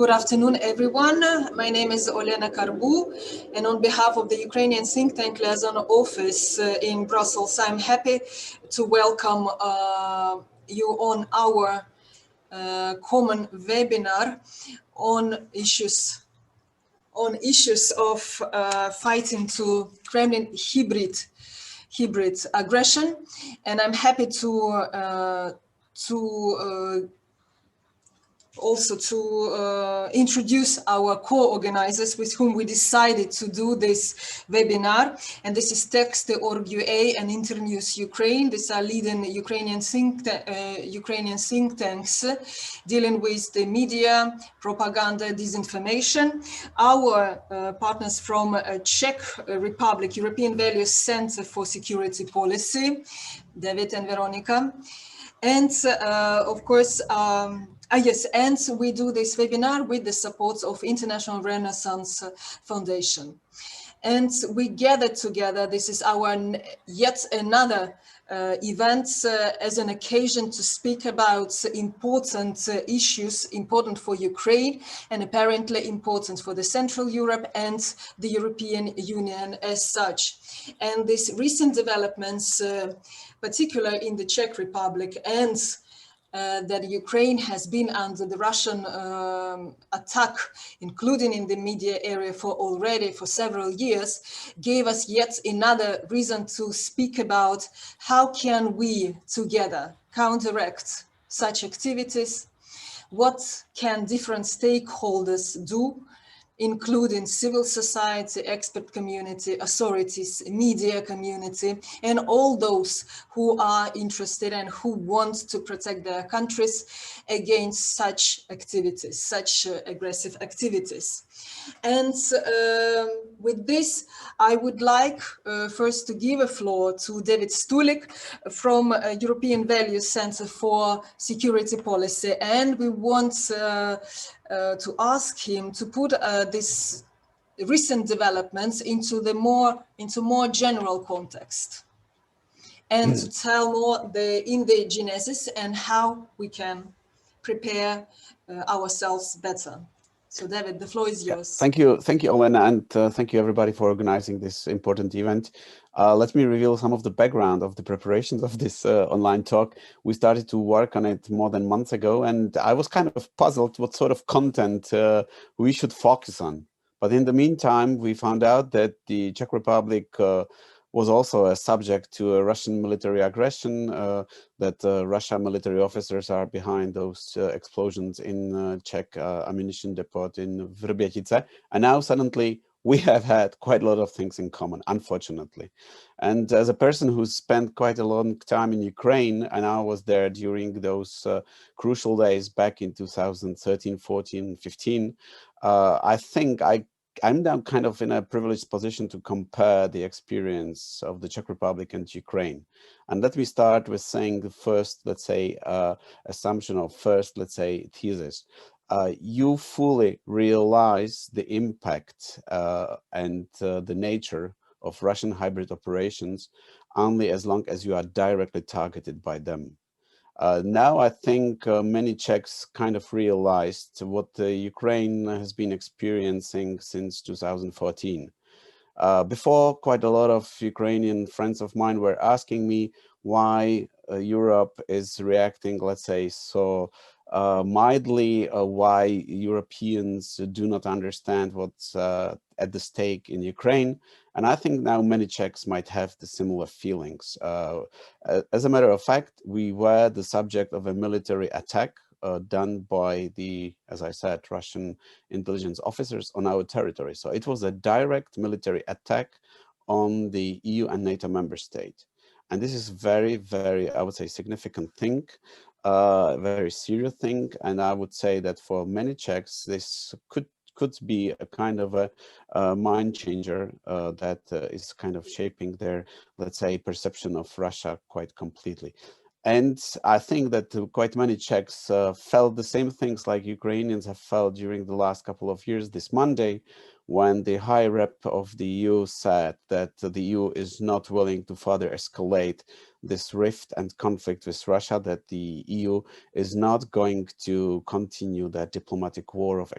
Good afternoon, everyone. My name is Olena Carbou, and on behalf of the Ukrainian think tank Liaison office in Brussels, I'm happy to welcome you on our common webinar on issues of fighting to Kremlin hybrid aggression, and I'm happy to introduce our co-organizers with whom we decided to do this webinar. And this is Text.org.ua and Internews-Ukraine. These are leading Ukrainian think tanks dealing with the media, propaganda, disinformation. Our partners from Czech Republic, European Values Center for Security Policy, David and Veronika. And of course, yes, and we do this webinar with the support of International Renaissance Foundation. And we gathered together, this is our yet another event as an occasion to speak about important issues, important for Ukraine and apparently important for the Central Europe and the European Union as such. And these recent developments, particularly in the Czech Republic, and that Ukraine has been under the Russian attack, including in the media area for several years, gave us yet another reason to speak about how can we together counteract such activities, what can different stakeholders do, including civil society, expert community, authorities, media community, and all those who are interested and who want to protect their countries against such activities, such aggressive activities. And with this, I would like first to give a floor to David Stulik from European Values Center for Security Policy. And we want to ask him to put these recent developments into more general context, and to tell more in the genesis and how we can prepare ourselves better. So David, the floor is yours. Thank you, Olena, and thank you everybody for organizing this important event. Let me reveal some of the background of the preparations of this online talk. We started to work on it more than months ago, and I was kind of puzzled what sort of content we should focus on. But in the meantime, we found out that the Czech Republic was also a subject to a Russian military aggression, that Russian military officers are behind those explosions in Czech ammunition depot in Vrbětice. And now suddenly we have had quite a lot of things in common, unfortunately. And as a person who spent quite a long time in Ukraine, and I was there during those crucial days back in 2013, 14, 15, I think I'm now kind of in a privileged position to compare the experience of the Czech Republic and Ukraine. And let me start with saying the first, let's say, assumption, or first, let's say, thesis. You fully realize the impact and the nature of Russian hybrid operations only as long as you are directly targeted by them. Now I think many Czechs kind of realized what Ukraine has been experiencing since 2014. Before, quite a lot of Ukrainian friends of mine were asking me why Europe is reacting, let's say, so mildly, why Europeans do not understand what's at the stake in Ukraine. And I think now many Czechs might have the similar feelings. As a matter of fact, we were the subject of a military attack done by the, as I said, Russian intelligence officers on our territory. So it was a direct military attack on the EU and NATO member state. And this is very, very, I would say, significant thing, very serious thing. And I would say that for many Czechs, this could be a kind of a mind changer that is kind of shaping their, let's say, perception of Russia quite completely. And I think that quite many Czechs felt the same things like Ukrainians have felt during the last couple of years this Monday, when the High Rep of the EU said that the EU is not willing to further escalate this rift and conflict with Russia, that the EU is not going to continue that diplomatic war of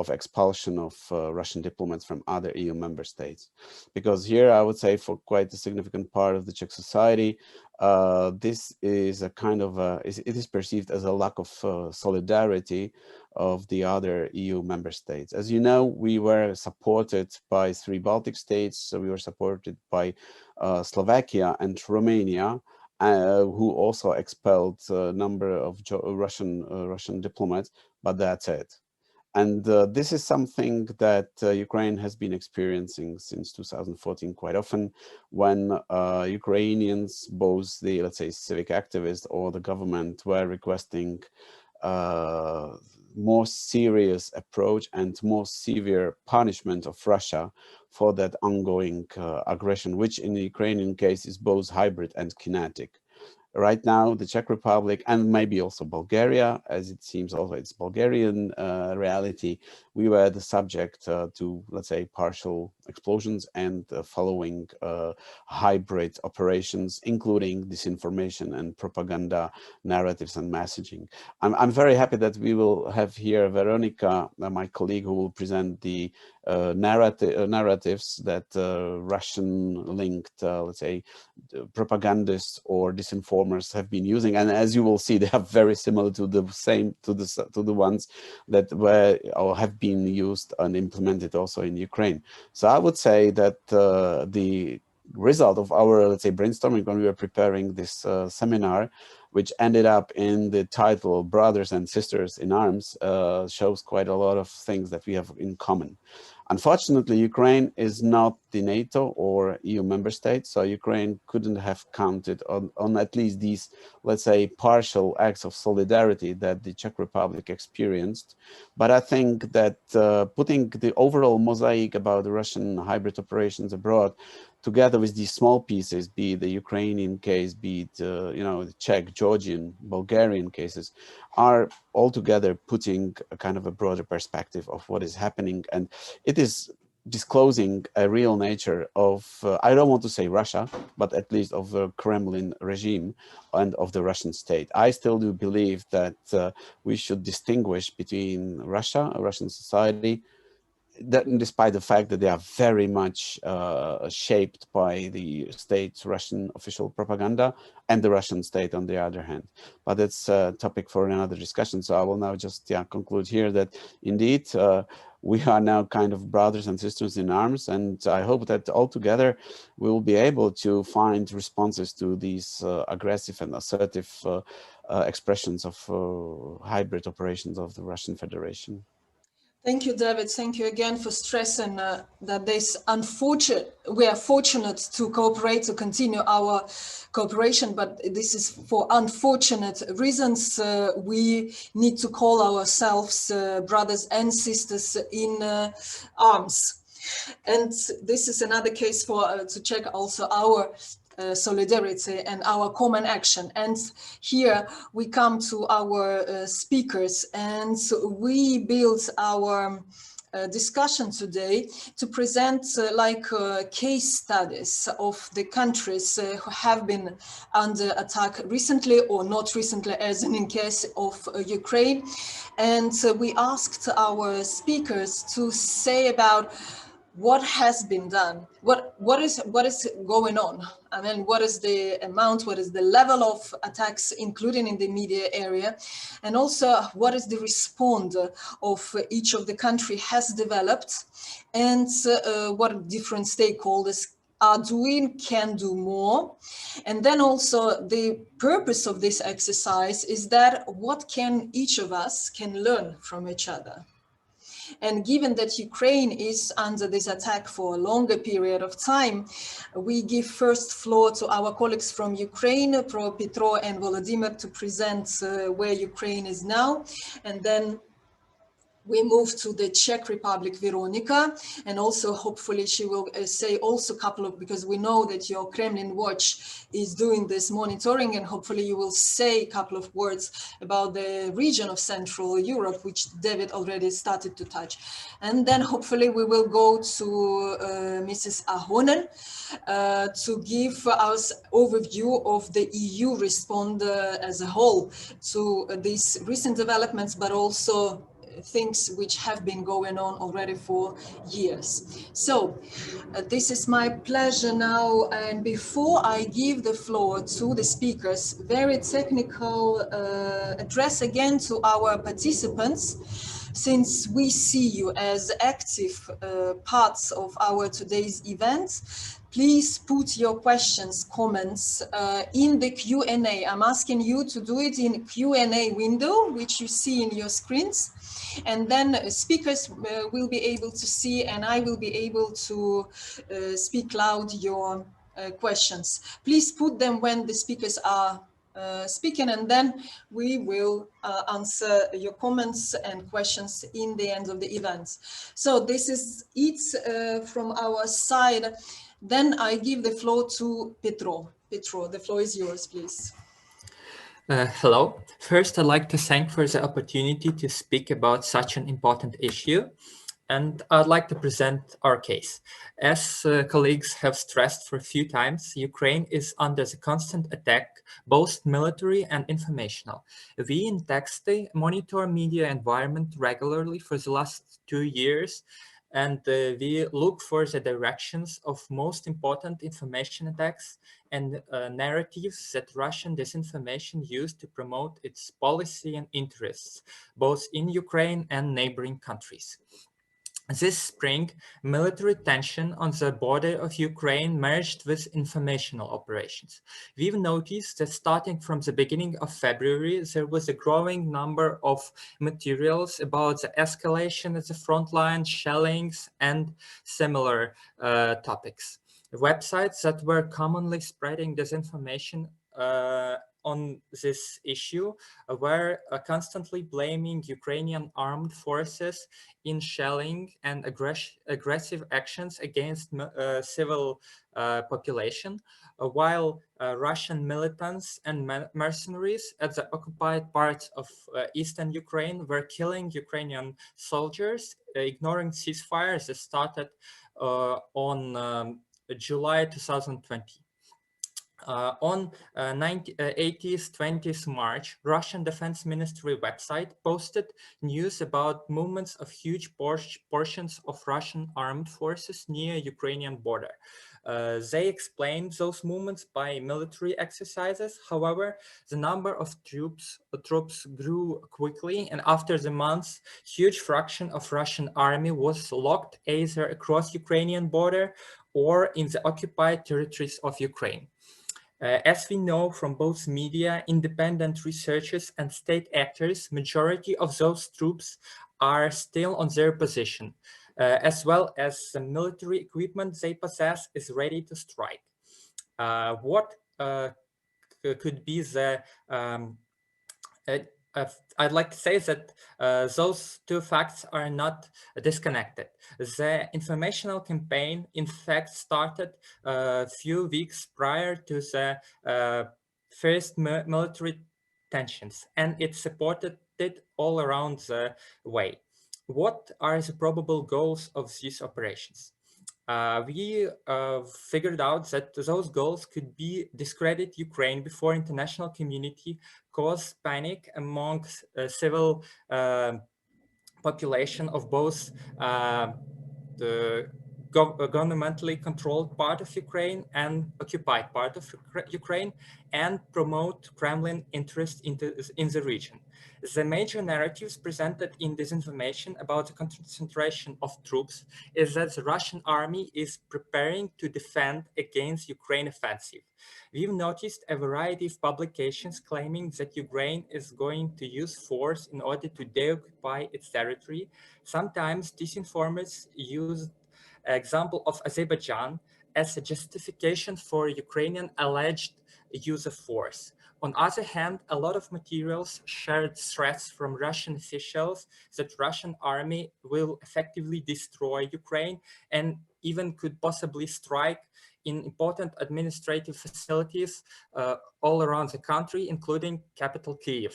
expulsion of Russian diplomats from other EU member states. Because here, I would say, for quite a significant part of the Czech society, this is a kind of it is perceived as a lack of solidarity of the other EU member states. As you know, we were supported by 3 Baltic states, so we were supported by Slovakia and Romania, who also expelled a number of Russian diplomats, but that's it. And this is something that Ukraine has been experiencing since 2014 quite often, when Ukrainians, both the, let's say, civic activists or the government, were requesting more serious approach and more severe punishment of Russia for that ongoing aggression, which in the Ukrainian case is both hybrid and kinetic. Right now, the Czech Republic and maybe also Bulgaria, as it seems also it's Bulgarian reality, we were the subject to, let's say, partial explosions and following hybrid operations, including disinformation and propaganda narratives and messaging. I'm very happy that we will have here Veronika, my colleague, who will present the narratives that Russian-linked, let's say, propagandists or disinformers have been using, and as you will see, they are very similar to the ones that were or have been used and implemented also in Ukraine. So I would say that the result of our, let's say, brainstorming when we were preparing this seminar, which ended up in the title Brothers and Sisters in Arms, shows quite a lot of things that we have in common. Unfortunately, Ukraine is not the NATO or EU member state, so Ukraine couldn't have counted on at least these, let's say, partial acts of solidarity that the Czech Republic experienced. But I think that putting the overall mosaic about the Russian hybrid operations abroad together with these small pieces, be it the Ukrainian case, be it the Czech, Georgian, Bulgarian cases, are altogether putting a kind of a broader perspective of what is happening, and it is disclosing a real nature of, I don't want to say Russia, but at least of the Kremlin regime and of the Russian state. I still do believe that we should distinguish between Russia, a Russian society, that despite the fact that they are very much shaped by the state's Russian official propaganda, and the Russian state on the other hand. But it's a topic for another discussion. So I will now just conclude here that indeed we are now kind of brothers and sisters in arms, and I hope that all together we will be able to find responses to these aggressive and assertive expressions of hybrid operations of the Russian Federation. Thank you, David. Thank you again for stressing that we are fortunate to cooperate, to continue our cooperation, but this is for unfortunate reasons. We need to call ourselves brothers and sisters in arms. And this is another case for to check also our solidarity and our common action. And here we come to our speakers, and we built our discussion today to present case studies of the countries who have been under attack recently or not recently, as in case of Ukraine. And we asked our speakers to say about what has been done, what is going on. I mean, what is the amount, what is the level of attacks, including in the media area, and also what is the response of each of the country has developed, and what different stakeholders are doing, can do more. And then also the purpose of this exercise is that what can each of us can learn from each other. And given that Ukraine is under this attack for a longer period of time, we give first floor to our colleagues from Ukraine, Petro and Volodymyr, to present where Ukraine is now. And then we move to the Czech Republic, Veronika, and also hopefully she will say also a couple of, because we know that your Kremlin watch is doing this monitoring, and hopefully you will say a couple of words about the region of Central Europe, which David already started to touch. And then hopefully we will go to Mrs. Ahonen to give us overview of the EU response as a whole to these recent developments, but also things which have been going on already for years. So this is my pleasure now, and before I give the floor to the speakers, very technical address again to our participants. Since we see you as active parts of our today's event, please put your questions, comments in the Q&A. I'm asking you to do it in Q&A window, which you see in your screens. And then speakers will be able to see, and I will be able to speak loud your questions. Please put them when the speakers are speaking, and then we will answer your comments and questions in the end of the event. So this is it from our side. Then I give the floor to Petro. Petro, the floor is yours, please. Hello. First, I'd like to thank for the opportunity to speak about such an important issue, and I'd like to present our case. As colleagues have stressed for a few times, Ukraine is under the constant attack, both military and informational. We in Texty monitor media environment regularly for the last 2 years, and we look for the directions of most important information attacks and narratives that Russian disinformation used to promote its policy and interests, both in Ukraine and neighboring countries. This spring, military tension on the border of Ukraine merged with informational operations. We've noticed that starting from the beginning of February, there was a growing number of materials about the escalation at the front line, shellings, and similar topics. Websites that were commonly spreading disinformation on this issue were constantly blaming Ukrainian armed forces in shelling and aggressive actions against civil population, while Russian militants and mercenaries at the occupied parts of eastern Ukraine were killing Ukrainian soldiers, ignoring ceasefires that started on July 2020. On 80th, 20th March, Russian Defense Ministry website posted news about movements of huge portions of Russian armed forces near Ukrainian border. They explained those movements by military exercises. However, the number of troops grew quickly, and after the months, huge fraction of Russian army was locked either across Ukrainian border or in the occupied territories of Ukraine. As we know from both media, independent researchers and state actors, majority of those troops are still on their position, as well as the military equipment they possess is ready to strike. What could be the I'd like to say that those two facts are not disconnected. The informational campaign, in fact, started a few weeks prior to the first military tensions, and it supported it all around the way. What are the probable goals of these operations? We figured out that those goals could be discredit Ukraine before international community, cause panic among civil population of both the governmentally controlled part of Ukraine and occupied part of Ukraine, and promote Kremlin interest in the region. The major narratives presented in disinformation about the concentration of troops is that the Russian army is preparing to defend against Ukraine offensive. We've noticed a variety of publications claiming that Ukraine is going to use force in order to deoccupy its territory. Sometimes disinformers use example of Azerbaijan as a justification for Ukrainian alleged use of force. On the other hand, a lot of materials shared threats from Russian officials that Russian army will effectively destroy Ukraine and even could possibly strike in important administrative facilities all around the country, including capital Kyiv.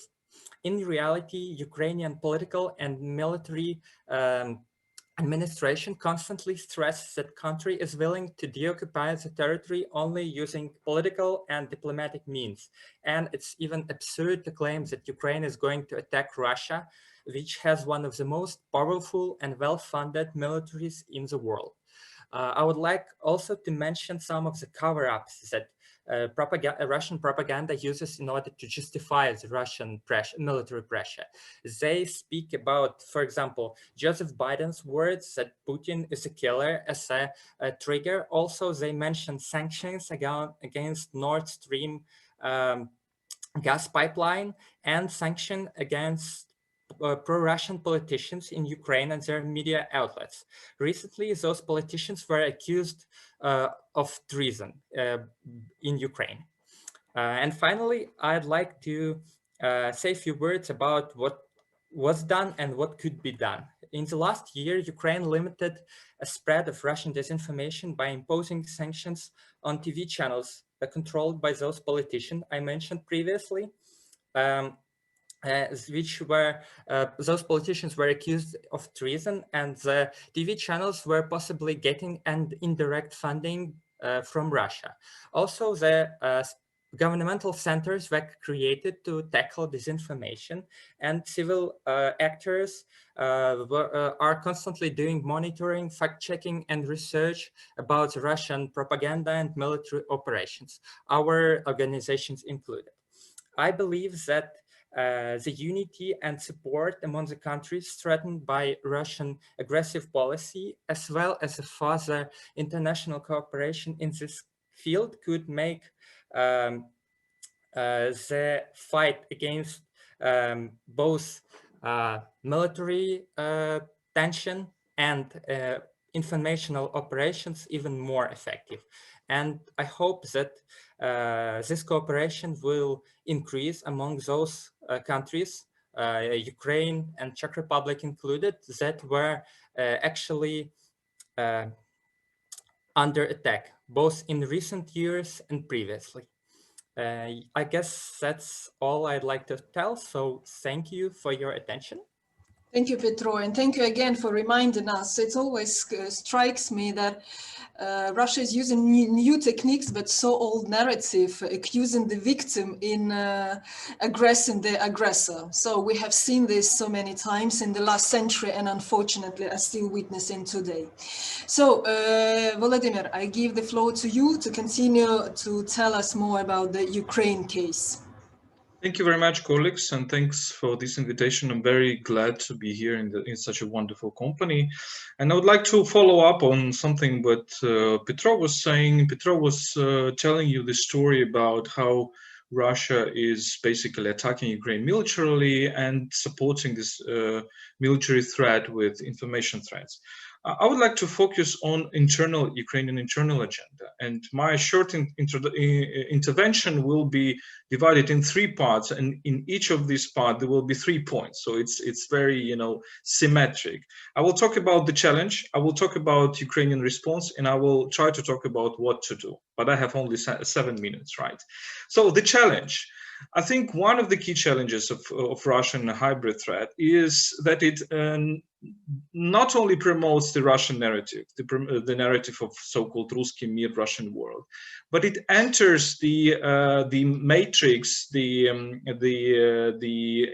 In reality, Ukrainian political and military administration constantly stresses that country is willing to deoccupy the territory only using political and diplomatic means. And it's even absurd to claim that Ukraine is going to attack Russia, which has one of the most powerful and well-funded militaries in the world. I would like also to mention some of the cover-ups that Russian propaganda uses in order to justify the Russian military pressure. They speak about, for example, Joseph Biden's words that Putin is a killer as a trigger. Also, they mention sanctions against Nord Stream gas pipeline and sanction against pro-Russian politicians in Ukraine and their media outlets. Recently, those politicians were accused of treason in Ukraine. And finally, I'd like to say a few words about what was done and what could be done. In the last year, Ukraine limited a spread of Russian disinformation by imposing sanctions on TV channels controlled by those politicians I mentioned previously. Which were those politicians were accused of treason, and the TV channels were possibly getting an indirect funding from Russia. Also, the governmental centers were created to tackle disinformation, and civil actors are constantly doing monitoring, fact-checking, and research about Russian propaganda and military operations, our organizations included. I believe that the unity and support among the countries threatened by Russian aggressive policy, as well as a further international cooperation in this field, could make the fight against both military tension and informational operations even more effective. And I hope that this cooperation will increase among those countries, Ukraine and Czech Republic included, that were actually under attack, both in recent years and previously. I guess that's all I'd like to tell, so thank you for your attention. Thank you, Petro, and thank you again for reminding us. It always strikes me that Russia is using new techniques, but so old narrative, accusing the victim in aggressing the aggressor. So we have seen this so many times in the last century, and unfortunately are still witnessing today. So, Volodymyr, I give the floor to you to continue to tell us more about the Ukraine case. Thank you very much, colleagues, and thanks for this invitation. I'm very glad to be here in such a wonderful company. And I would like to follow up on something that Petro was saying. Petro was telling you the story about how Russia is basically attacking Ukraine militarily and supporting this military threat with information threats. I would like to focus on Ukrainian internal agenda, and my short intervention will be divided in 3 parts, and in each of these parts there will be 3 points. So it's very symmetric. I will talk about the challenge, I will talk about Ukrainian response, and I will try to talk about what to do. But I have only 7 minutes, right? So the challenge. I think one of the key challenges of Russian hybrid threat is that it not only promotes the Russian narrative, the narrative of so-called Ruski Mir, Russian world, but it enters the matrix, the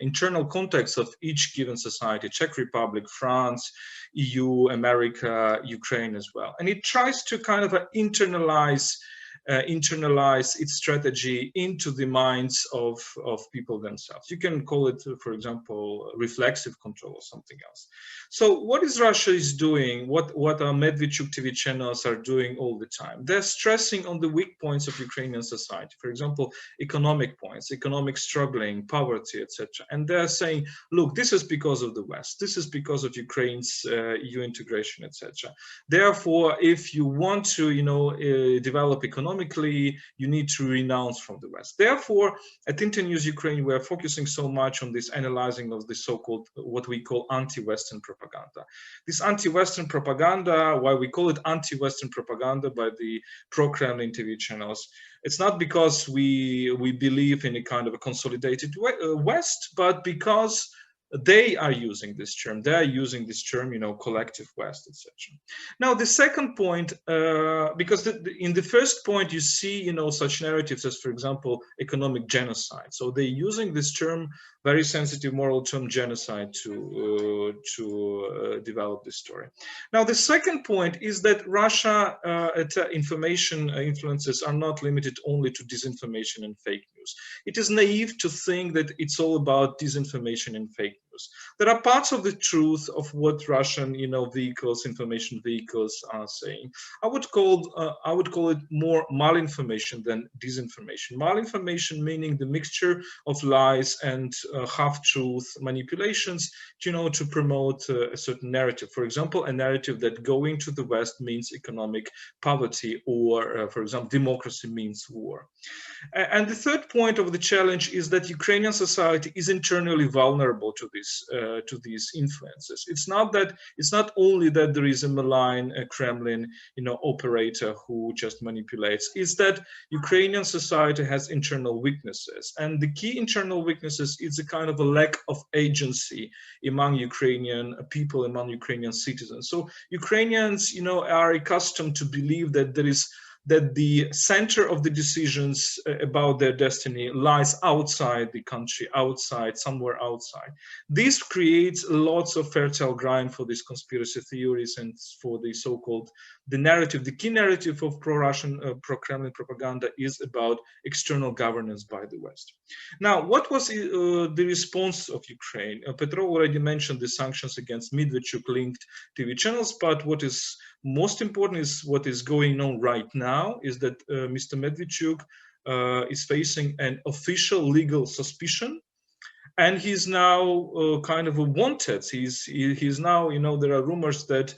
internal context of each given society, Czech Republic, France, EU, America, Ukraine as well. And it tries to kind of internalize its strategy into the minds of people themselves. You can call it, for example, reflexive control or something else. So what is Russia is doing, what our Medvedchuk TV channels are doing all the time? They're stressing on the weak points of Ukrainian society, for example, economic points, economic struggling, poverty, etc. And they're saying, look, this is because of the West, this is because of Ukraine's EU integration, etc. Therefore, if you want to develop economic economically, you need to renounce from the West. Therefore, at Internews-Ukraine, we are focusing so much on this analyzing of the so-called, what we call anti-Western propaganda. This anti-Western propaganda, why we call it anti-Western propaganda by the pro-Kremlin TV channels, it's not because we believe in a kind of a consolidated West, but because they are using this term. They are using this term, you know, collective West, etc. Now, the second point, because in the first point, you see, you know, such narratives as, for example, economic genocide. So they're using this term, very sensitive moral term, genocide, to develop this story. Now, the second point is that Russia information influences are not limited only to disinformation and fake news. It is naive to think that it's all about disinformation and fake news. There are parts of the truth of what Russian, you know, vehicles, information vehicles are saying. I would call it more malinformation than disinformation. Malinformation meaning the mixture of lies and half-truth manipulations, you know, to promote a certain narrative. For example, a narrative that going to the West means economic poverty, or, for example, democracy means war. And the third point of the challenge is that Ukrainian society is internally vulnerable to these influences. It's not only that there is a malign Kremlin, you know, operator who just manipulates. It's that Ukrainian society has internal weaknesses, and the key internal weaknesses is a kind of a lack of agency among Ukrainian people, among Ukrainian citizens. So Ukrainians, you know, are accustomed to believe that the center of the decisions about their destiny lies outside the country, somewhere outside. This creates lots of fertile ground for these conspiracy theories and for the so-called narrative. The key narrative of pro-Russian, pro-Kremlin propaganda is about external governance by the West. Now, what was the response of Ukraine? Petro already mentioned the sanctions against Medvedchuk-linked TV channels, but what is most important is what is going on right now is that Mr. Medvedchuk is facing an official legal suspicion, and he's now kind of wanted. He's now, you know, there are rumors that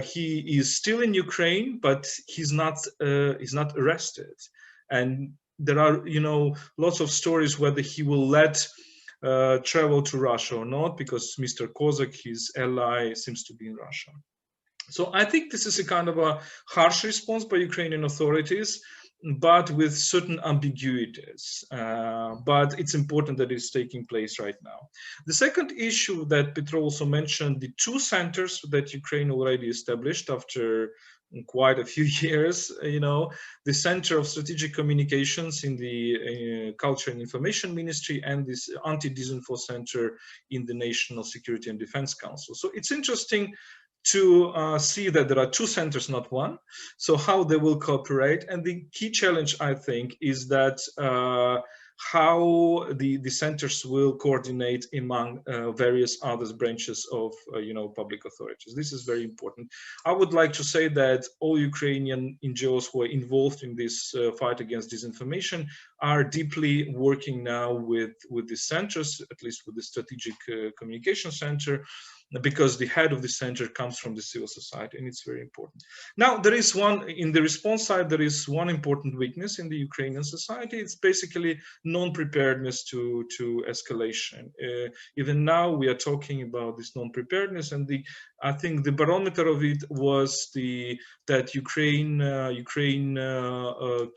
he is still in Ukraine, but he's not arrested, and there are, you know, lots of stories whether he will let travel to Russia or not, because Mr. Kozak, his ally, seems to be in Russia. So I think this is a kind of a harsh response by Ukrainian authorities, but with certain ambiguities. But it's important that it's taking place right now. The second issue that Petro also mentioned, the two centers that Ukraine already established after quite a few years, you know, the Center of Strategic Communications in the Culture and Information Ministry, and this Anti-Disinfo Center in the National Security and Defense Council. So it's interesting to see that there are two centers, not one. So how they will cooperate. And the key challenge, I think, is that how the centers will coordinate among various other branches of you know, public authorities. This is very important. I would like to say that all Ukrainian NGOs who are involved in this fight against disinformation are deeply working now with the centers, at least with the Strategic Communication Center, because the head of the center comes from the civil society, and it's very important. Now, there is one, in the response side, there is one important weakness in the Ukrainian society. It's basically non-preparedness to escalation. Even now, we are talking about this non-preparedness, and I think the barometer of it was that Ukraine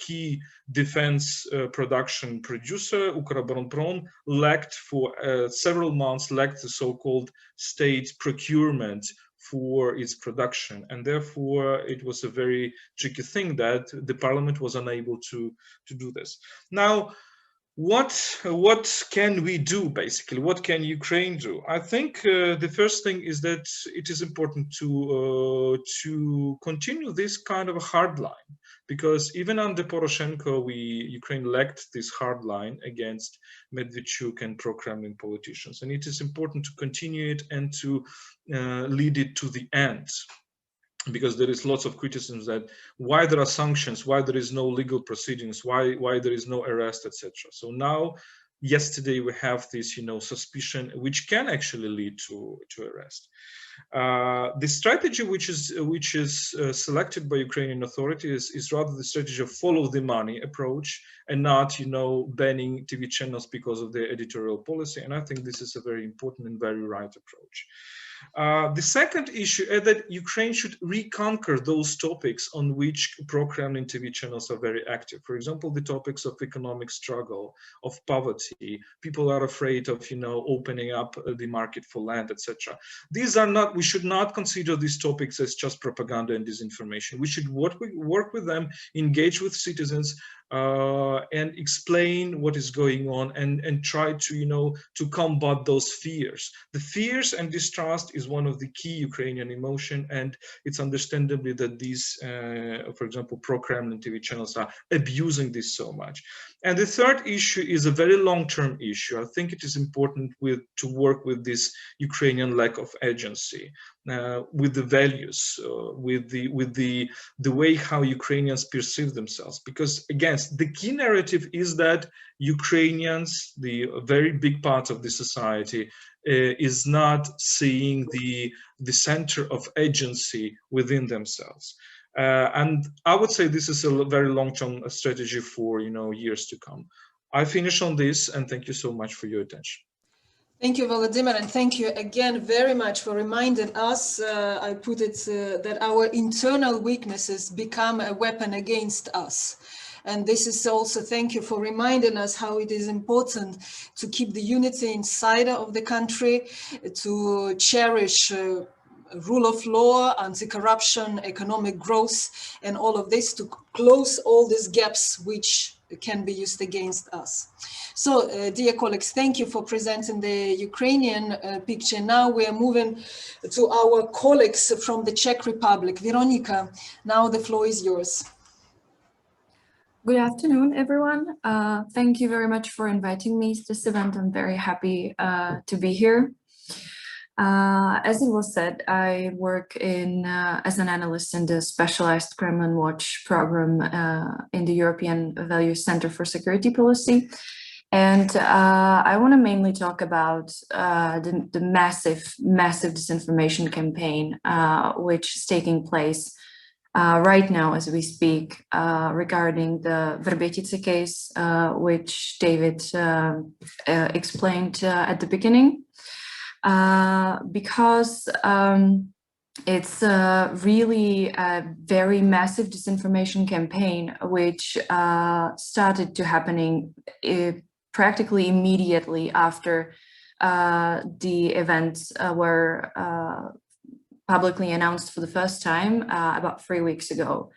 key defense production producer, Ukroboronprom, lacked for several months, lacked the so-called state procurement for its production, and therefore it was a very tricky thing that the parliament was unable to do this. Now, what can we do, basically? What can Ukraine do? I think the first thing is that it is important to continue this kind of a hard line, because even under Poroshenko, Ukraine lacked this hard line against Medvedchuk and pro-Kremlin politicians, and it is important to continue it and to lead it to the end. Because there is lots of criticism that why there are sanctions, why there is no legal proceedings, why there is no arrest, etc. So now, yesterday we have this, you know, suspicion which can actually lead to arrest. The strategy which is selected by Ukrainian authorities is rather the strategy of follow the money approach, and not, you know, banning TV channels because of their editorial policy. And I think this is a very important and very right approach. The second issue is that Ukraine should reconquer those topics on which pro-Kremlin TV channels are very active. For example, the topics of economic struggle, of poverty. People are afraid of, you know, opening up the market for land, etc. These are not. We should not consider these topics as just propaganda and disinformation. We should work with them, engage with citizens, and explain what is going on, and try to, you know, to combat those fears. The fears and distrust is one of the key Ukrainian emotion, and it's understandably that these, for example, pro-Kremlin TV channels are abusing this so much. And the third issue is a very long-term issue. I think it is important to work with this Ukrainian lack of agency, with the values, with the way how Ukrainians perceive themselves. Because again, the key narrative is that Ukrainians, the very big part of the society, is not seeing the center of agency within themselves. And I would say this is a very long-term strategy for, you know, years to come. I finish on this, and thank you so much for your attention. Thank you, Volodymyr, and thank you again very much for reminding us, I put it, that our internal weaknesses become a weapon against us. And this is also, thank you for reminding us how it is important to keep the unity inside of the country, to cherish rule of law, anti-corruption, economic growth, and all of this, to close all these gaps which can be used against us. So, dear colleagues, thank you for presenting the Ukrainian picture. Now we are moving to our colleagues from the Czech Republic. Veronika, now the floor is yours. Good afternoon, everyone. Thank you very much for inviting me to this event. I'm very happy to be here. As it was said, I work as an analyst in the specialized Kremlin Watch program in the European Values Center for Security Policy. And I want to mainly talk about the massive disinformation campaign which is taking place right now as we speak regarding the Verbětice case, which David explained at the beginning. Because it's really a very massive disinformation campaign which started to happening practically immediately after the events were publicly announced for the first time about 3 weeks ago.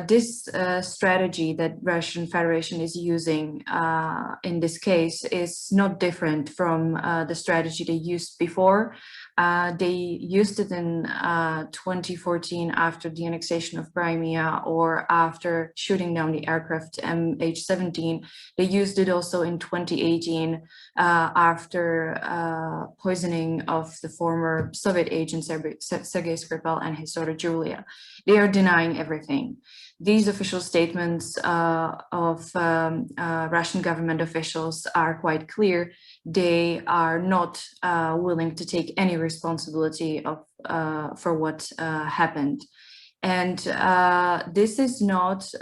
This strategy that Russian Federation is using in this case is not different from the strategy they used before. They used it in 2014 after the annexation of Crimea, or after shooting down the aircraft MH17. They used it also in 2018 after poisoning of the former Soviet agent Sergei Skripal and his daughter Julia. They are denying everything. These official statements of Russian government officials are quite clear. They are not willing to take any responsibility for what happened. And this is not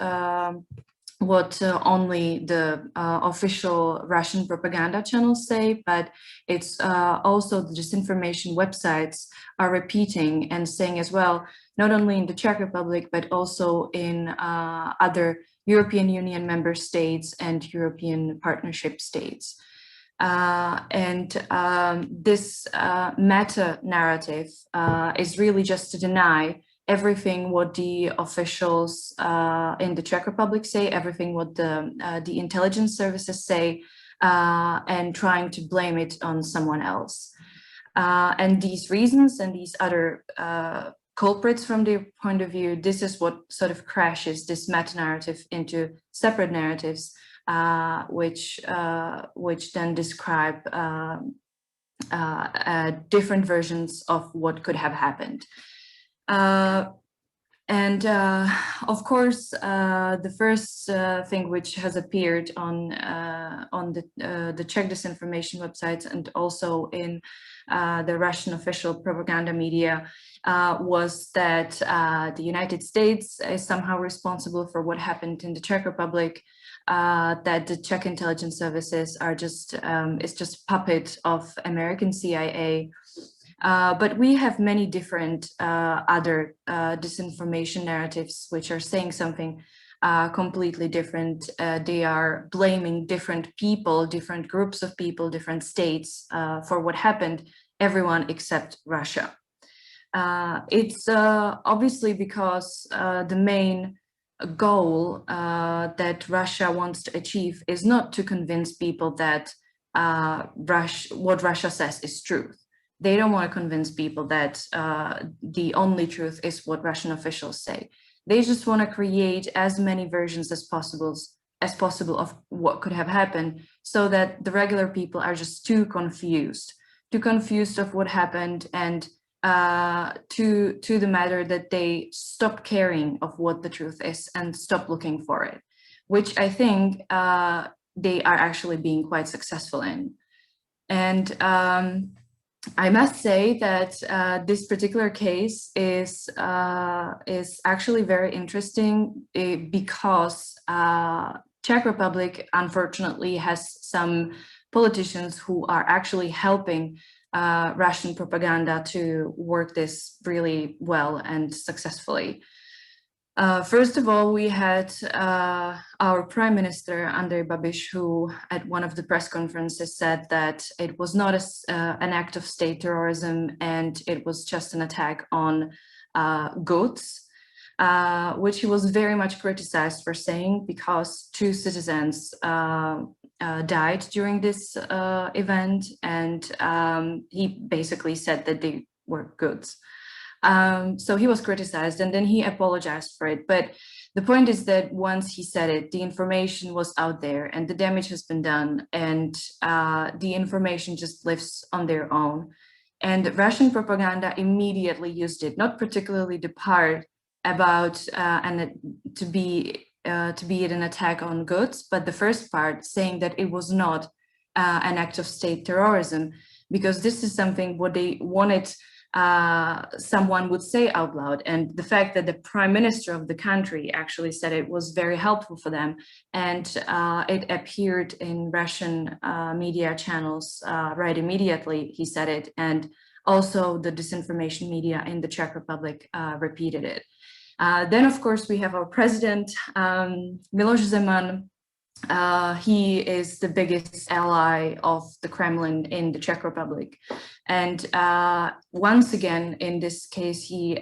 what only the official Russian propaganda channels say, but it's also the disinformation websites are repeating and saying as well, not only in the Czech Republic, but also in other European Union member states and European partnership states. This meta-narrative is really just to deny everything what the officials in the Czech Republic say, everything what the intelligence services say, and trying to blame it on someone else. And these reasons and these other culprits from their point of view, this is what sort of crashes this meta-narrative into separate narratives, which then describe different versions of what could have happened. Of course, the first thing which has appeared on the Czech disinformation websites and also in the Russian official propaganda media, was that the United States is somehow responsible for what happened in the Czech Republic, that the Czech intelligence services are just is just puppet of American CIA. But we have many different other disinformation narratives which are saying something completely different. They are blaming different people, different groups of people, different states for what happened, everyone except Russia. It's obviously because the main goal that Russia wants to achieve is not to convince people that what Russia says is truth. They don't want to convince people that the only truth is what Russian officials say. They just want to create as many versions as possible of what could have happened, so that the regular people are just too confused of what happened, and to the matter that they stop caring of what the truth is and stop looking for it, which I think they are actually being quite successful in. And I must say that this particular case is actually very interesting because Czech Republic unfortunately has some politicians who are actually helping Russian propaganda to work this really well and successfully. First of all, we had our Prime Minister, Andrej Babiš, who at one of the press conferences said that it was not an act of state terrorism and it was just an attack on goods, which he was very much criticized for saying, because 2 citizens died during this event, and he basically said that they were goods. So he was criticized, and then he apologized for it. But the point is that once he said it, the information was out there and the damage has been done, and the information just lives on their own. And Russian propaganda immediately used it, not particularly the part about to be it an attack on goods, but the first part saying that it was not an act of state terrorism, because this is something what they wanted someone would say out loud. And the fact that the Prime Minister of the country actually said it was very helpful for them, and it appeared in Russian media channels right immediately. He said it, and also the disinformation media in the Czech Republic repeated it. Then, of course, we have our president, Miloš Zeman. He is the biggest ally of the Kremlin in the Czech Republic. And once again, in this case, he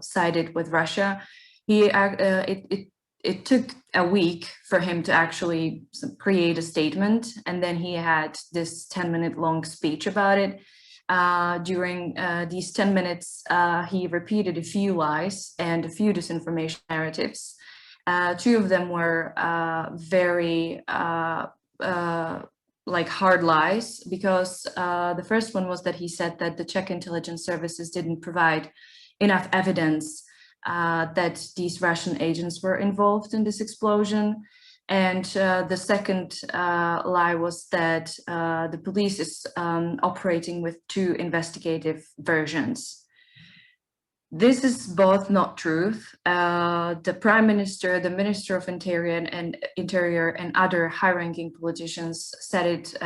sided with Russia. It took a week for him to actually create a statement. And then he had this 10-minute long speech about it. During these 10 minutes, he repeated a few lies and a few disinformation narratives. 2 of them were very like hard lies, because the first one was that he said that the Czech intelligence services didn't provide enough evidence that these Russian agents were involved in this explosion. And the second lie was that the police is operating with 2 investigative versions. This is both not truth. The Prime Minister, the Minister of Interior, and other high-ranking politicians said it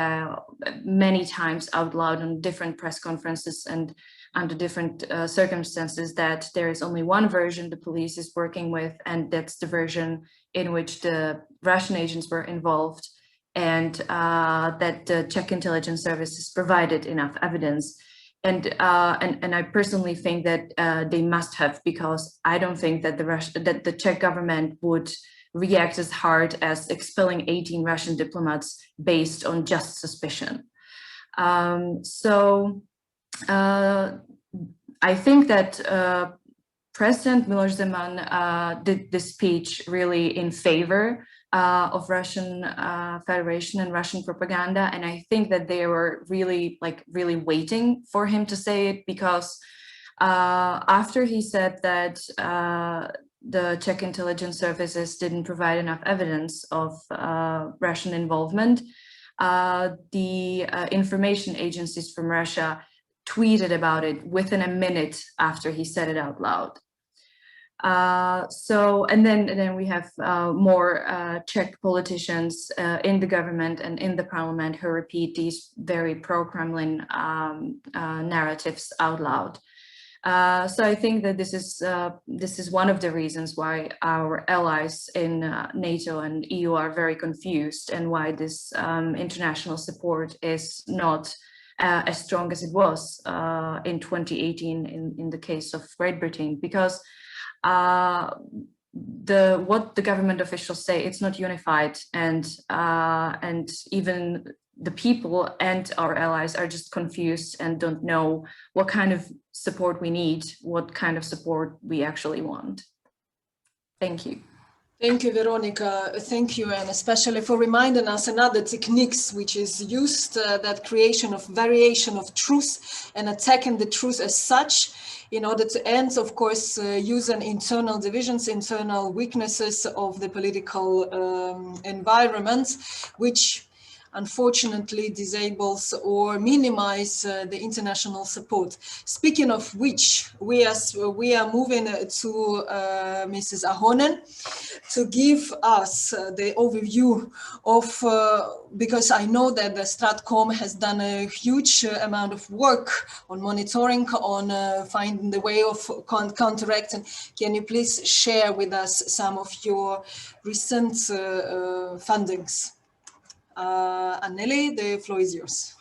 many times out loud on different press conferences and under different circumstances, that there is only one version the police is working with, and that's the version in which the Russian agents were involved, and that the Czech intelligence services provided enough evidence. And I personally think that they must have, because I don't think that the Czech government would react as hard as expelling 18 Russian diplomats based on just suspicion. So I think that President Miloš Zeman did this speech really in favor of Russian Federation and Russian propaganda, and I think that they were really waiting for him to say it, because after he said that the Czech intelligence services didn't provide enough evidence of Russian involvement, the information agencies from Russia tweeted about it within a minute after he said it out loud. And then we have more Czech politicians in the government and in the parliament who repeat these very pro-Kremlin narratives out loud. So I think that this is one of the reasons why our allies in NATO and EU are very confused, and why this international support is not as strong as it was in 2018 in the case of Great Britain, because what the government officials say, it's not unified, and even the people and our allies are just confused and don't know what kind of support we need, what kind of support we actually want. Thank you. Thank you, Veronika. Thank you, and especially for reminding us another techniques which is used, that creation of variation of truth and attacking the truth as such, in order to end, of course, using internal divisions, internal weaknesses of the political environment, which unfortunately disables or minimize the international support. Speaking of which, we are moving to Mrs. Ahonen to give us the overview of, because I know that the Stratcom has done a huge amount of work on monitoring, on finding the way of counteracting. Can you please share with us some of your recent fundings? Anneli, the floor is yours.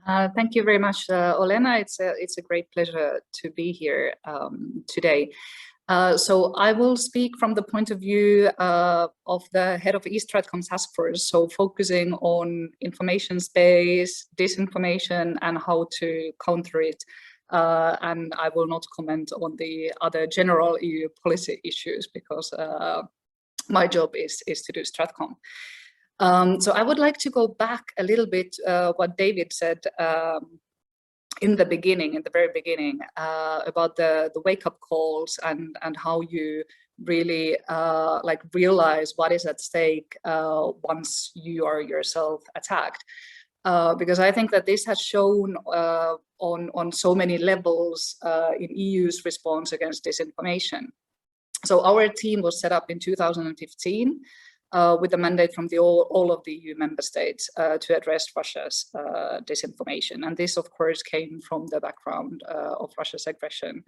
Thank you very much, Olena. It's a great pleasure to be here today. So I will speak from the point of view of the head of East Stratcom task force, so focusing on information space, disinformation, and how to counter it. And I will not comment on the other general EU policy issues, because my job is to do Stratcom. So I would like to go back a little bit what David said in the very beginning, about the wake-up calls and how you really like realize what is at stake once you are yourself attacked. Because I think that this has shown on so many levels in EU's response against disinformation. So our team was set up in 2015. With a mandate from all of the EU member states to address Russia's disinformation. And this, of course, came from the background of Russia's aggression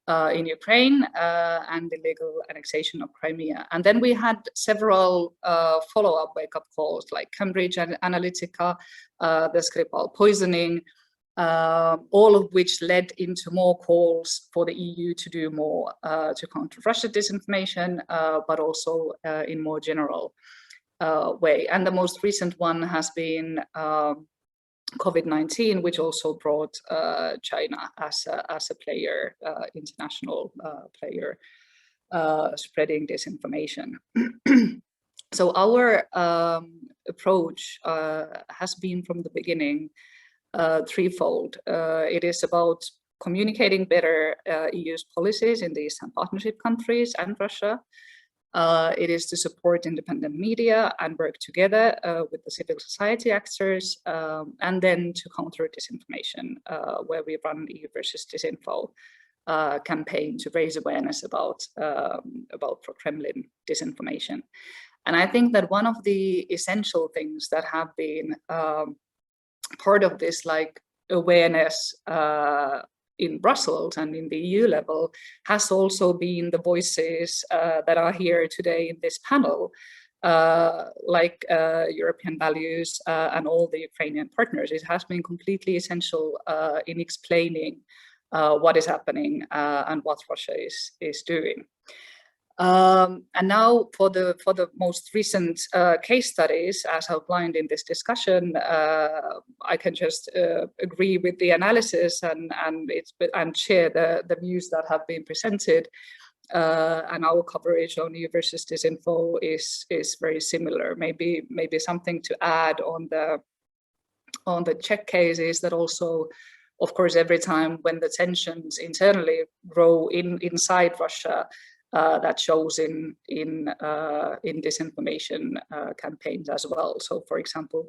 in Ukraine and the illegal annexation of Crimea. And then we had several follow-up wake-up calls, like Cambridge Analytica, the Skripal poisoning, all of which led into more calls for the EU to do more to counter Russia disinformation, but also in more general way. And the most recent one has been COVID-19, which also brought China as a player, international player, spreading disinformation. So our approach has been from the beginning threefold. It is about communicating better EU's policies in the Eastern Partnership countries and Russia. It is to support independent media and work together with the civil society actors, and then to counter disinformation, where we run EU versus Disinfo campaign to raise awareness about pro-Kremlin disinformation. And I think that one of the essential things that have been part of this like awareness in Brussels and in the EU level has also been the voices that are here today in this panel, like European values and all the Ukrainian partners. It has been completely essential in explaining what is happening and what Russia is doing. And now for the most recent case studies, as outlined in this discussion, I can just agree with the analysis and share the views that have been presented. And our coverage on EU versus Disinfo is very similar. Maybe something to add on the Czech case is that also, of course, every time when the tensions internally grow inside Russia, that shows in disinformation campaigns as well. So, for example,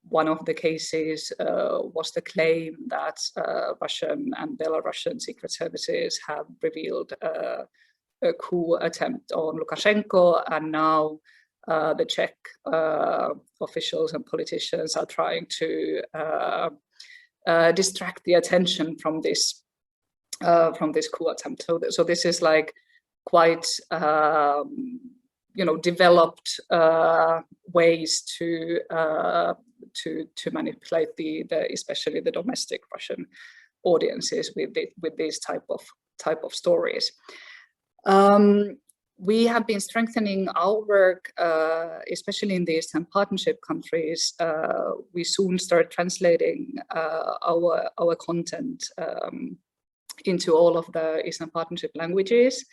one of the cases was the claim that Russian and Belarusian secret services have revealed a coup attempt on Lukashenko, and now the Czech officials and politicians are trying to distract the attention from this coup attempt. So this is like quite developed ways to manipulate especially the domestic Russian audiences with these type of stories. We have been strengthening our work, especially in the Eastern Partnership countries. We soon start translating our content into all of the Eastern Partnership languages.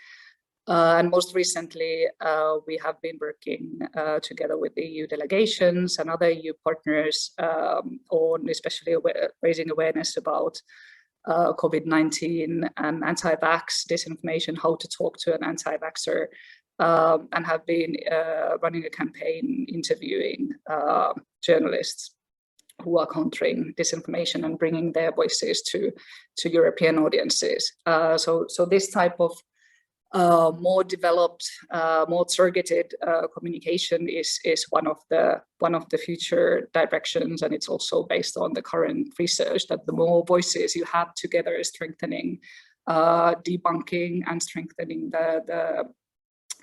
And most recently, we have been working together with the EU delegations and other EU partners on especially raising awareness about COVID-19 and anti-vax disinformation, how to talk to an anti-vaxxer, and have been running a campaign interviewing journalists who are countering disinformation and bringing their voices to European audiences. So this type of more developed, more targeted communication is one of the future directions, and it's also based on the current research that the more voices you have together, strengthening debunking and strengthening the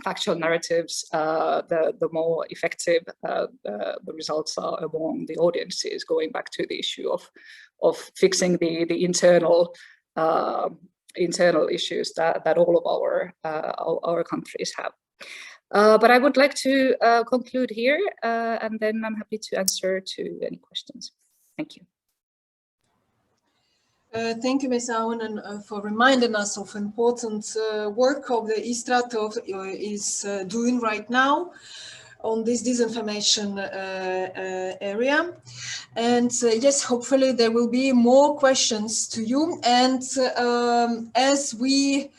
factual narratives, the more effective the results are among the audiences. Going back to the issue of fixing the internal issues that all of our countries have. But I would like to conclude here, and then I'm happy to answer to any questions. Thank you. Thank you, Ms. Ahonen, for reminding us of important work of the Stratcom is doing right now on this disinformation area. And yes, hopefully there will be more questions to you. And as we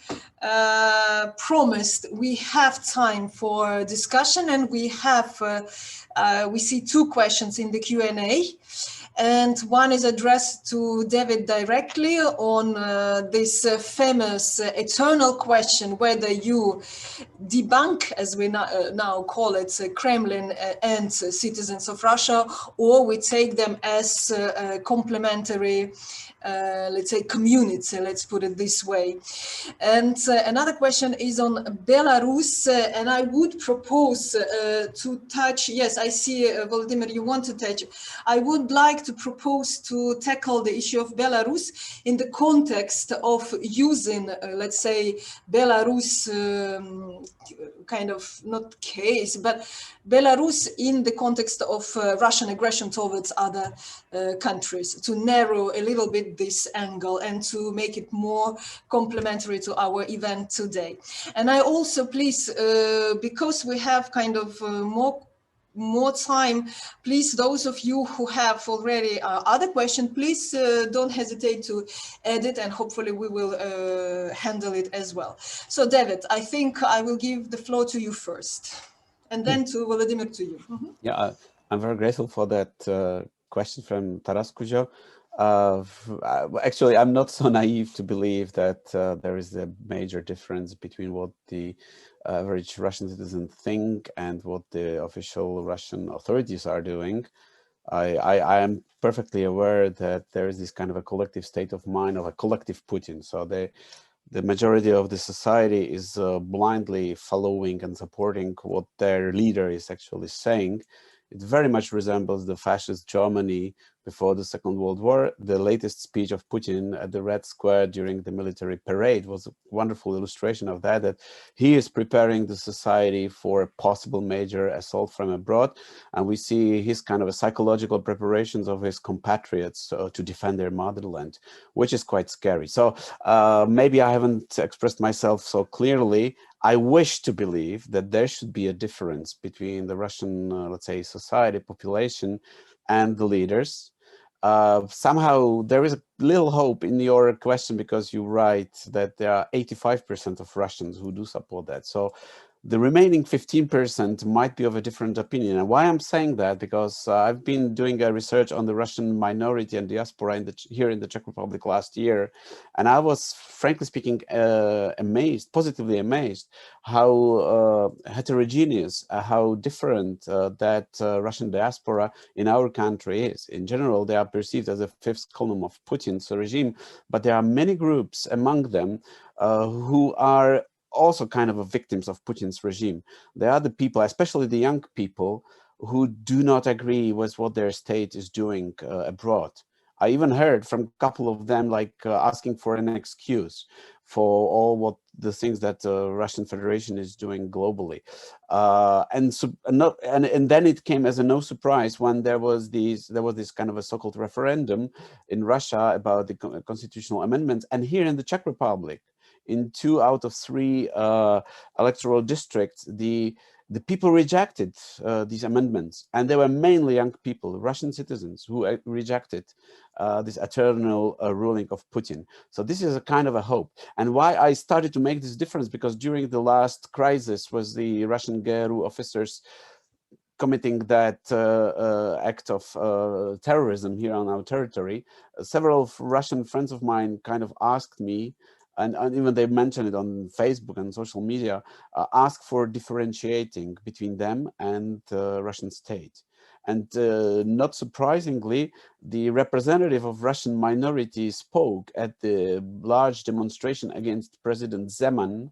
promised, we have time for discussion, and we see two questions in the Q&A. And one is addressed to David directly on this famous eternal question, whether you debunk, as we now call it, Kremlin and citizens of Russia, or we take them as complementary, let's say, community, let's put it this way. And another question is on Belarus, and I would propose to touch, yes, I see, Volodymyr, you want to touch. I would like to propose to tackle the issue of Belarus in the context of using, let's say, Belarus kind of, not case, but Belarus in the context of Russian aggression towards other countries, to narrow a little bit this angle and to make it more complementary to our event today. And I also, please, because we have kind of more time, please, those of you who have already other questions, please don't hesitate to edit, and hopefully we will handle it as well. So David, I think I will give the floor to you first, and then to Volodymyr, to you. Mm-hmm. Yeah, I'm very grateful for that question from Taras Kujo. Actually, I'm not so naive to believe that there is a major difference between what the average Russian citizen think and what the official Russian authorities are doing. I am perfectly aware that there is this kind of a collective state of mind of a collective Putin. So the majority of the society is blindly following and supporting what their leader is actually saying. It very much resembles the fascist Germany before the Second World War. The latest speech of Putin at the Red Square during the military parade was a wonderful illustration of that, that he is preparing the society for a possible major assault from abroad. And we see his kind of a psychological preparations of his compatriots to defend their motherland, which is quite scary. So maybe I haven't expressed myself so clearly. I wish to believe that there should be a difference between the Russian, let's say, society, population, and the leaders. Somehow there is a little hope in your question, because you write that there are 85% of Russians who do support that. So The remaining 15% might be of a different opinion. And why I'm saying that, because I've been doing a research on the Russian minority and diaspora here in the Czech Republic last year. And I was, frankly speaking, amazed, positively amazed, how heterogeneous, how different that Russian diaspora in our country is. In general, they are perceived as a fifth column of Putin's regime, but there are many groups among them who are also kind of victims of Putin's regime. They are the people, especially the young people, who do not agree with what their state is doing abroad. I even heard from a couple of them like asking for an excuse for all the things that Russian Federation is doing globally. And then it came as a no surprise when there was this kind of a so-called referendum in Russia about the constitutional amendments. And here in the Czech Republic, in 2 out of 3 electoral districts, the people rejected these amendments, and they were mainly young people, Russian citizens, who rejected this eternal ruling of Putin. So this is a kind of a hope. And why I started to make this difference, because during the last crisis was the Russian GRU officers committing that act of terrorism here on our territory, several Russian friends of mine kind of asked me, and even they mentioned it on Facebook and social media, ask for differentiating between them and the Russian state. And not surprisingly, the representative of Russian minority spoke at the large demonstration against President Zeman,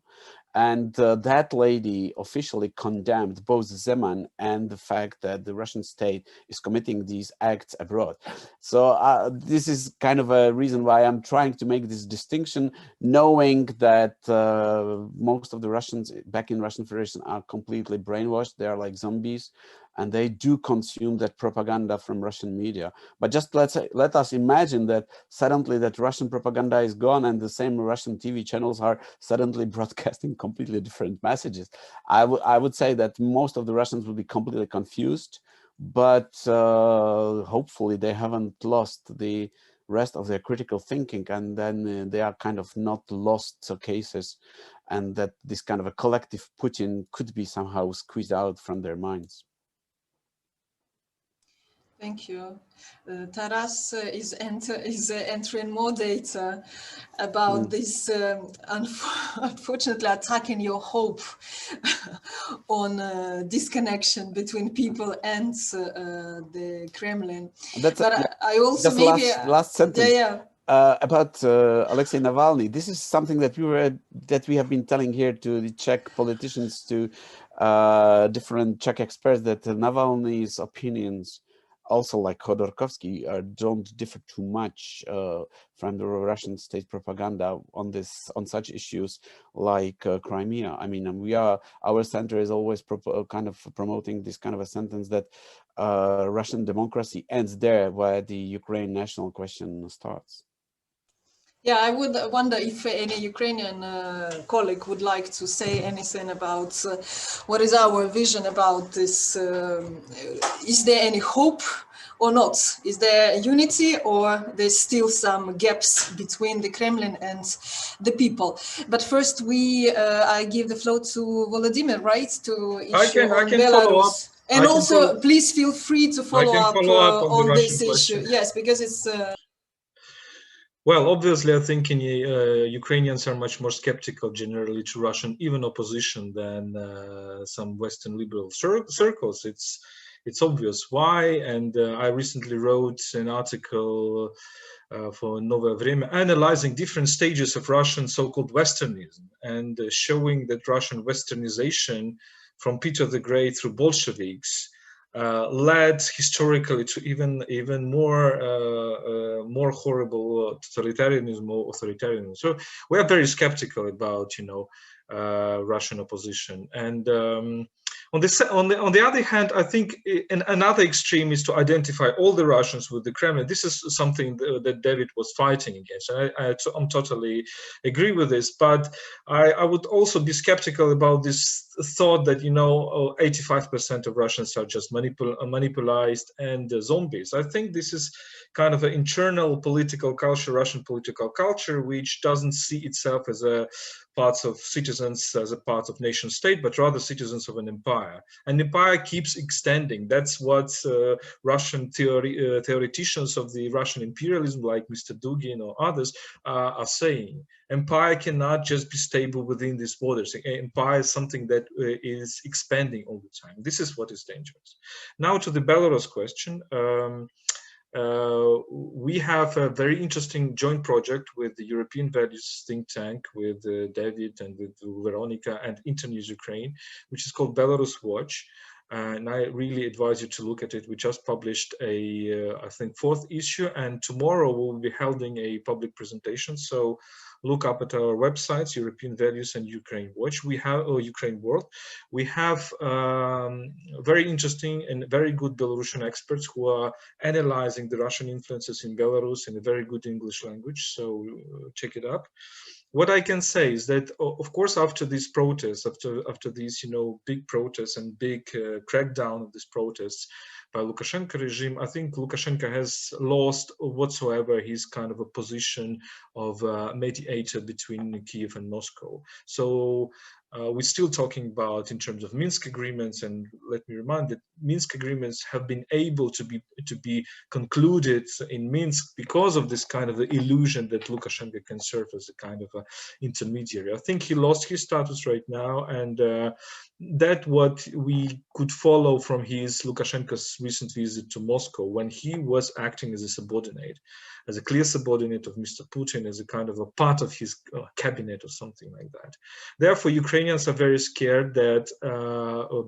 and that lady officially condemned both Zeman and the fact that the Russian state is committing these acts abroad. So this is kind of a reason why I'm trying to make this distinction, knowing that most of the Russians back in Russian Federation are completely brainwashed. They are like zombies, and they do consume that propaganda from Russian media. But just let us imagine that suddenly that Russian propaganda is gone and the same Russian TV channels are suddenly broadcasting completely different messages. I would say that most of the Russians will be completely confused, but hopefully they haven't lost the rest of their critical thinking, and then they are kind of not lost cases, and that this kind of a collective Putin could be somehow squeezed out from their minds. Thank you. Taras is entering more data about this unfortunately attacking your hope on disconnection between people and the Kremlin. That's but I also just maybe last sentence. yeah. About Alexei Navalny. This is something that we have been telling here to the Czech politicians, to different Czech experts, that Navalny's opinions, also like Khodorkovsky, don't differ too much from the Russian state propaganda on such issues like Crimea. I mean, our center is always kind of promoting this kind of a sentence that Russian democracy ends there where the Ukraine national question starts. Yeah, I would wonder if any Ukrainian colleague would like to say anything about what is our vision about this. Is there any hope or not? Is there unity, or there's still some gaps between the Kremlin and the people? But first, I give the floor to Volodymyr, right? To issue on Belarus. And also, please feel free to follow up on this issue. Yes, because it's... Well, obviously, I think Ukrainians are much more skeptical generally to Russian even opposition than some Western liberal circles. It's obvious why. And I recently wrote an article for Новое Время analyzing different stages of Russian so-called Westernism and showing that Russian Westernization from Peter the Great through Bolsheviks led historically to even more horrible totalitarianism. So we are very skeptical about Russian opposition, and On the other hand, I think another extreme is to identify all the Russians with the Kremlin. This is something that David was fighting against. I'm totally agree with this, but I would also be skeptical about this thought that 85% of Russians are just manipulated and zombies. I think this is kind of an internal political culture, Russian political culture, which doesn't see itself as a part of citizens, as a part of nation state, but rather citizens of an empire. An empire keeps extending. That's what Russian theoreticians of the Russian imperialism, like Mr. Dugin or others, are saying. Empire cannot just be stable within these borders. Empire is something that is expanding all the time. This is what is dangerous. Now to the Belarus question. We have a very interesting joint project with the European Values think tank, with David and with Veronika and Internews-Ukraine, which is called Belarus Watch. And I really advise you to look at it. We just published I think 4th issue, and tomorrow we'll be holding a public presentation. So look up at our websites, European Values and Ukraine Watch. We have, or Ukraine World. We have very interesting and very good Belarusian experts who are analyzing the Russian influences in Belarus in a very good English language. So check it up. What I can say is that, of course, after these protests, after these, big protests and big crackdown of these protests by Lukashenko regime, I think Lukashenko has lost whatsoever his kind of a position of mediator between Kiev and Moscow. So we're still talking about in terms of Minsk agreements, and let me remind that Minsk agreements have been able to be concluded in Minsk because of this kind of illusion that Lukashenko can serve as a kind of intermediary. I think he lost his status right now, and that what we could follow from Lukashenko's recent visit to Moscow, when he was acting as a subordinate, as a clear subordinate of Mr. Putin, as a kind of a part of his cabinet or something like that. Therefore, Ukrainians are very scared that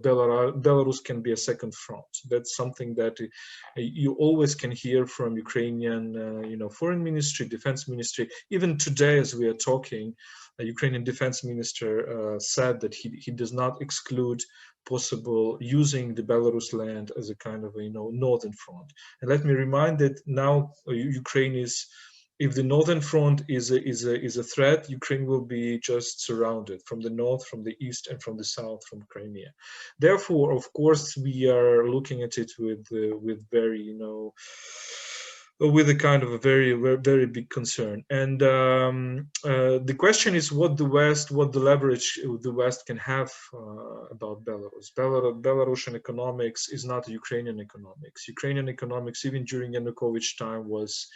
Belarus can be a second front. That's something that you always can hear from Ukrainian, foreign ministry, defense ministry. Even today, as we are talking, the Ukrainian defense minister said that he does not exclude possible using the Belarus land as a kind of northern front. And let me remind that now Ukraine is, if the northern front is a threat, Ukraine will be just surrounded from the north, from the east, and from the south, from Crimea. Therefore, of course, we are looking at it with very with a kind of a very, very big concern. And the question is what the leverage the West can have about Belarus. Belarusian economics is not Ukrainian economics. Ukrainian economics, even during Yanukovych time, was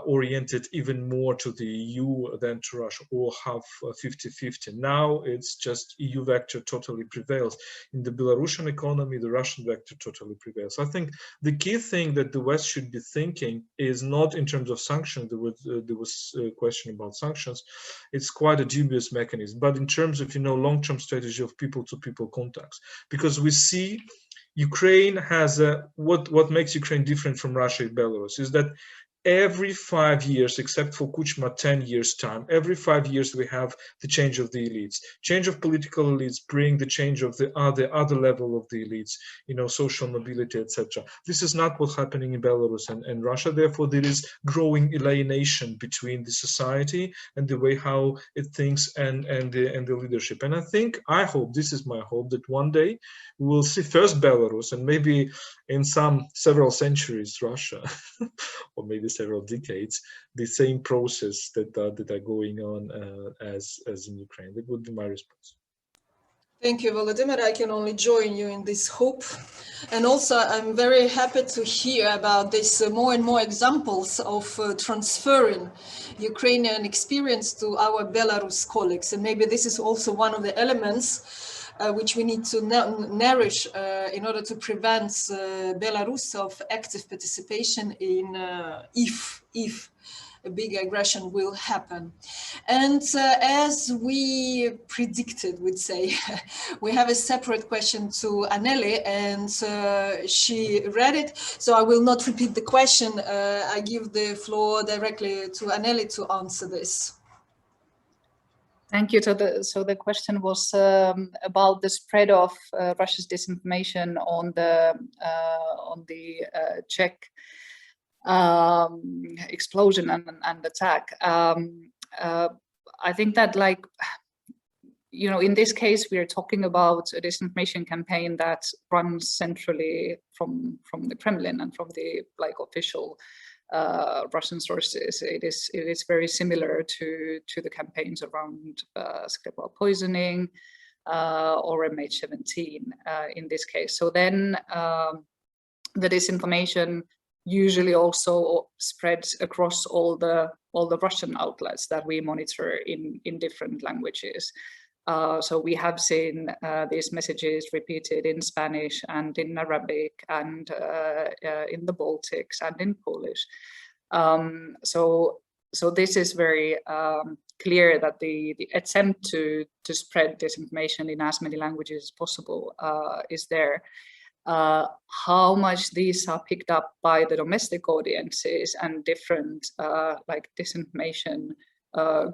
oriented even more to the EU than to Russia, or half 50-50. Now it's just EU vector totally prevails. In the Belarusian economy, the Russian vector totally prevails. I think the key thing that the West should be thinking is not in terms of sanctions. There was a question about sanctions. It's quite a dubious mechanism, but in terms of long-term strategy of people-to-people contacts, because we see Ukraine has what makes Ukraine different from Russia and Belarus is that every 5 years, except for Kuchma 10 years time, every 5 years we have the change of the elites. Change of political elites bring the change of the other level of the elites, social mobility, etc. This is not what's happening in Belarus and Russia. Therefore, there is growing alienation between the society and the way how it thinks and the leadership. And I hope, this is my hope, that one day we will see first Belarus, and maybe in several centuries Russia, or maybe several decades, the same process that are going on as in Ukraine. That would be my response. Thank you, Volodymyr. I can only join you in this hope. And also, I'm very happy to hear about this more and more examples of transferring Ukrainian experience to our Belarus colleagues. And maybe this is also one of the elements which we need to nourish in order to prevent Belarus of active participation in if a big aggression will happen. And as we predicted, we'd say, we have a separate question to Anneli, and she read it, so I will not repeat the question. I give the floor directly to Anneli to answer this. Thank you. So the question was about the spread of Russia's disinformation on the Czech explosion and attack. I think that, like, you know, in this case, we are talking about a disinformation campaign that runs centrally from the Kremlin and from the official Russian sources. It is very similar to the campaigns around Skripal poisoning or MH17 in this case. So then the disinformation usually also spreads across all the Russian outlets that we monitor in different languages. So we have seen these messages repeated in Spanish and in Arabic and in the Baltics and in Polish. So this is very clear that the attempt to spread disinformation in as many languages as possible is there. How much these are picked up by the domestic audiences and different disinformation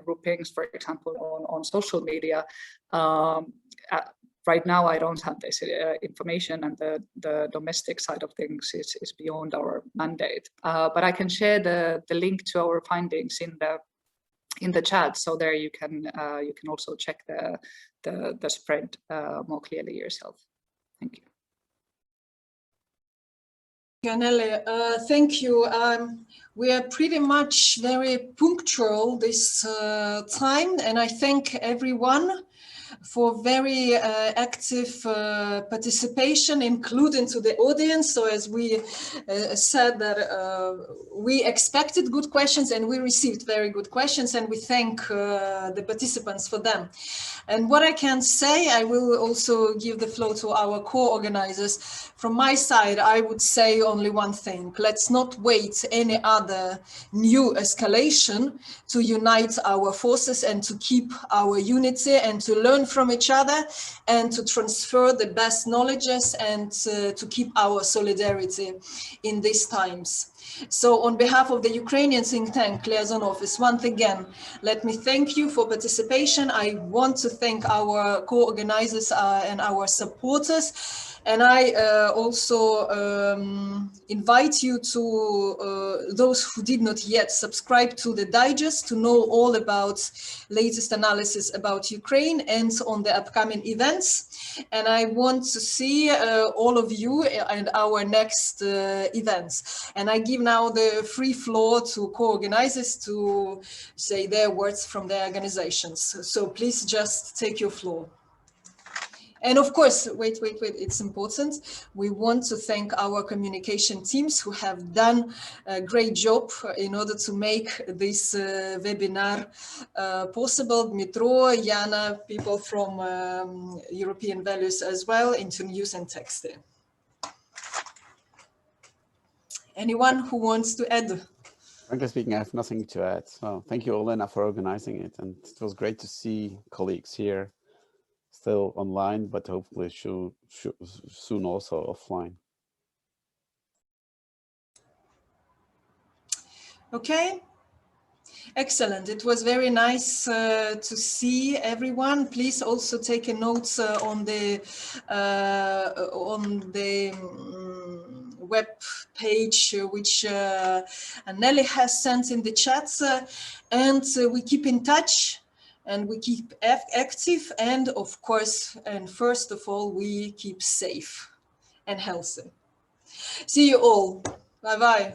groupings, for example, on social media. Right now, I don't have this information, and the domestic side of things is beyond our mandate. But I can share the link to our findings in the chat, so there you can also check the spread more clearly yourself. Thank you. Anneli, thank you. We are pretty much very punctual this time, and I thank everyone for very active participation, including to the audience. So as we said that we expected good questions and we received very good questions, and we thank the participants for them. And what I can say, I will also give the floor to our co-organizers. From my side, I would say only one thing. Let's not wait any other new escalation to unite our forces and to keep our unity and to learn from each other and to transfer the best knowledges and to keep our solidarity in these times. So on behalf of the Ukrainian think tank Liaison office, once again, let me thank you for participation. I want to thank our co-organizers and our supporters. And I also invite you to those who did not yet subscribe to the digest to know all about latest analysis about Ukraine and on the upcoming events. And I want to see all of you and our next events. And I give now the free floor to co-organizers to say their words from their organizations. So please just take your floor. And of course, wait, it's important. We want to thank our communication teams who have done a great job in order to make this webinar possible. Dmitro, Yana, people from European Values as well, Internews and Texte. Anyone who wants to add? Frankly speaking, I have nothing to add. So thank you, Olena, for organizing it. And it was great to see colleagues here, still online, but hopefully soon also offline. Okay, excellent. It was very nice to see everyone. Please also take a note on the web page which Anneli has sent in the chat, and we keep in touch. And we keep active, and of course, and first of all, we keep safe and healthy. See you all. Bye-bye.